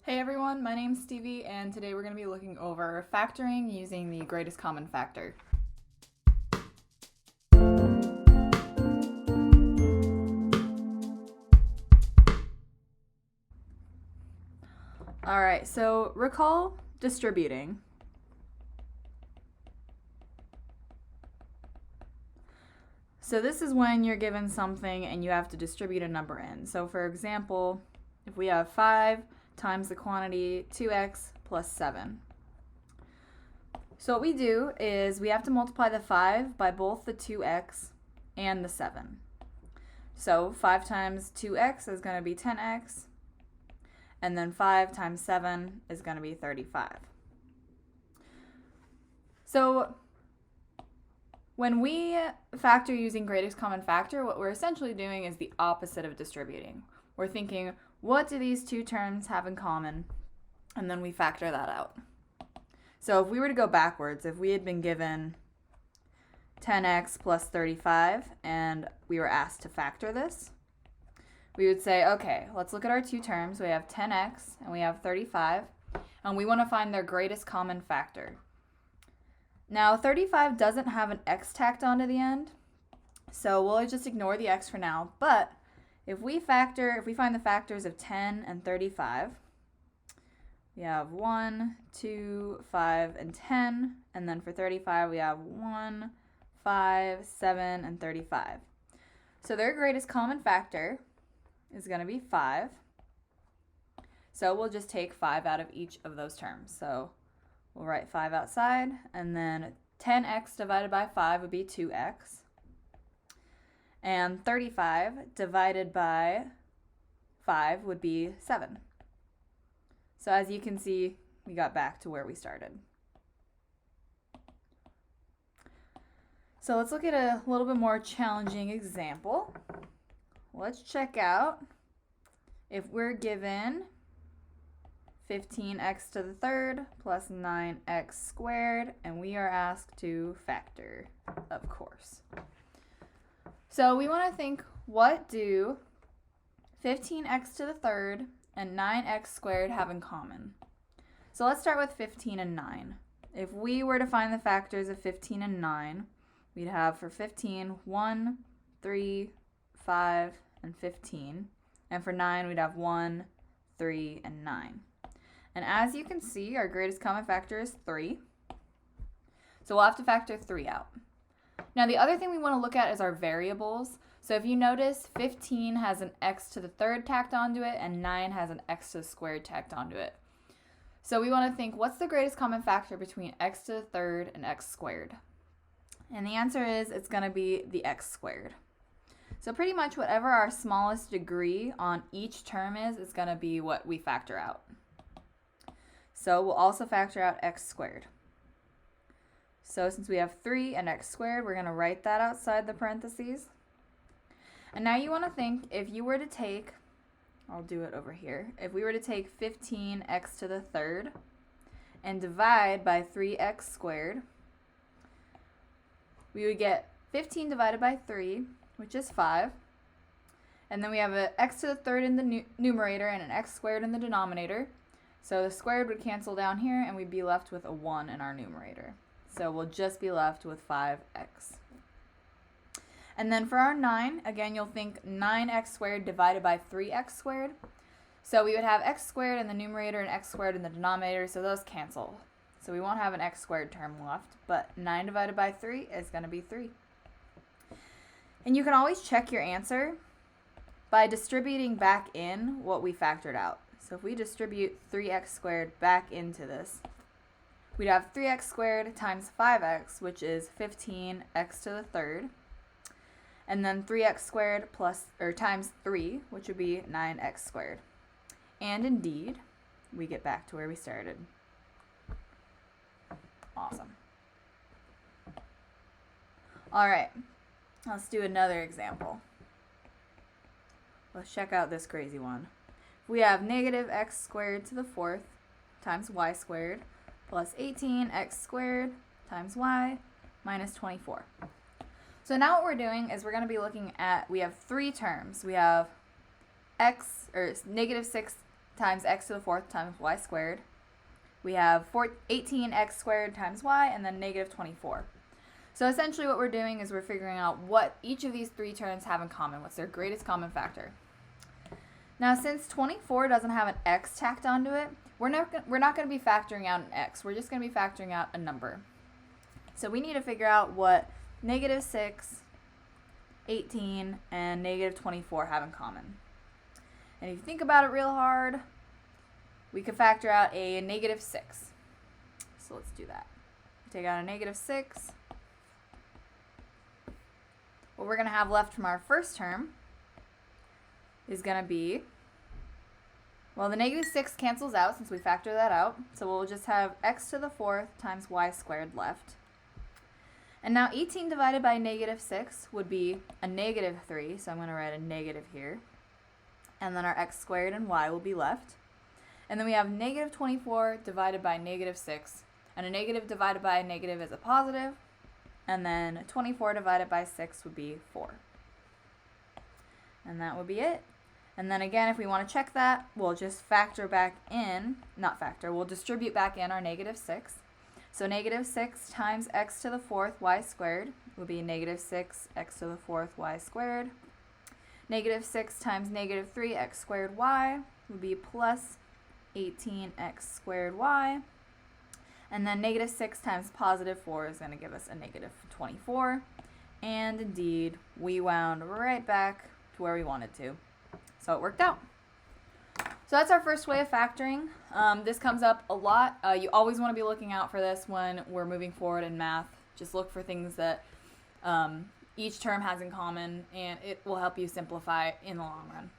Hey everyone, my name's Stevie, and today we're going to be looking over factoring using the greatest common factor. Alright, so recall distributing. So this is when you're given something and you have to distribute a number in. So for example, if we have 5 times the quantity 2x plus 7. So what we do is we have to multiply the 5 by both the 2x and the 7. So 5 times 2x is going to be 10x, and then 5 times 7 is going to be 35. So when we factor using greatest common factor, what we're essentially doing is the opposite of distributing. We're thinking, what do these two terms have in common? And then we factor that out. So if we were to go backwards, if we had been given 10x plus 35 and we were asked to factor this, we would say, okay, let's look at our two terms. We have 10x and we have 35, and we want to find their greatest common factor. Now 35 doesn't have an x tacked onto the end, so we'll just ignore the x for now. But if we find the factors of 10 and 35, we have 1, 2, 5, and 10. And then for 35, we have 1, 5, 7, and 35. So their greatest common factor is going to be 5. So we'll just take 5 out of each of those terms. So we'll write 5 outside, and then 10x divided by 5 would be 2x. And 35 divided by 5 would be 7. So as you can see, we got back to where we started. So let's look at a little bit more challenging example. Let's check out if we're given 15x to the third plus 9x squared, and we are asked to factor, of course. So we want to think, what do 15x to the third and 9x squared have in common? So let's start with 15 and 9. If we were to find the factors of 15 and 9, we'd have for 15, 1, 3, 5, and 15. And for 9, we'd have 1, 3, and 9. And as you can see, our greatest common factor is 3. So we'll have to factor 3 out. Now the other thing we want to look at is our variables. So if you notice, 15 has an x to the third tacked onto it, and 9 has an x to the squared tacked onto it. So we want to think, what's the greatest common factor between x to the third and x squared? And the answer is, it's going to be the x squared. So pretty much whatever our smallest degree on each term is going to be what we factor out. So we'll also factor out x squared. So since we have 3 and x squared, we're going to write that outside the parentheses. And now you want to think, if you were to take, I'll do it over here, if we were to take 15x to the third and divide by 3x squared, we would get 15 divided by 3, which is 5. And then we have an x to the third in the numerator and an x squared in the denominator. So the squared would cancel down here, and we'd be left with a 1 in our numerator. So we'll just be left with 5x. And then for our 9, again, you'll think 9x squared divided by 3x squared. So we would have x squared in the numerator and x squared in the denominator, so those cancel. So we won't have an x squared term left, but 9 divided by 3 is going to be 3. And you can always check your answer by distributing back in what we factored out. So if we distribute 3x squared back into this, we'd have 3x squared times 5x, which is 15x to the third, and then 3x squared times 3, which would be 9x squared. And indeed, we get back to where we started. Awesome. All right, let's do another example. Let's check out this crazy one. We have negative x squared to the fourth times y squared plus 18x squared times y minus 24. So now what we're doing is we're going to be looking at, we have 3 terms. We have negative 6 times x to the fourth times y squared. We have 18x squared times y, and then negative 24. So essentially what we're doing is we're figuring out what each of these three terms have in common. What's their greatest common factor? Now, since 24 doesn't have an x tacked onto it, we're not going to be factoring out an x. We're just going to be factoring out a number. So we need to figure out what negative 6, 18, and negative 24 have in common. And if you think about it real hard, we could factor out a negative 6. So let's do that. Take out a negative 6. What we're going to have left from our first term is going to be, well, the negative 6 cancels out since we factor that out. So we'll just have x to the fourth times y squared left. And now 18 divided by negative 6 would be a negative 3. So I'm going to write a negative here. And then our x squared and y will be left. And then we have negative 24 divided by negative 6. And a negative divided by a negative is a positive. And then 24 divided by 6 would be 4. And that would be it. And then again, if we want to check that, we'll just factor back in, we'll distribute back in our negative 6. So negative 6 times x to the fourth y squared would be negative 6 x to the fourth y squared. Negative 6 times negative 3 x squared y would be plus 18x squared y. And then negative 6 times positive 4 is going to give us a negative 24. And indeed, we wound right back to where we wanted to. So it worked out. So that's our first way of factoring. This comes up a lot. You always want to be looking out for this when we're moving forward in math. Just look for things that each term has in common, and it will help you simplify in the long run.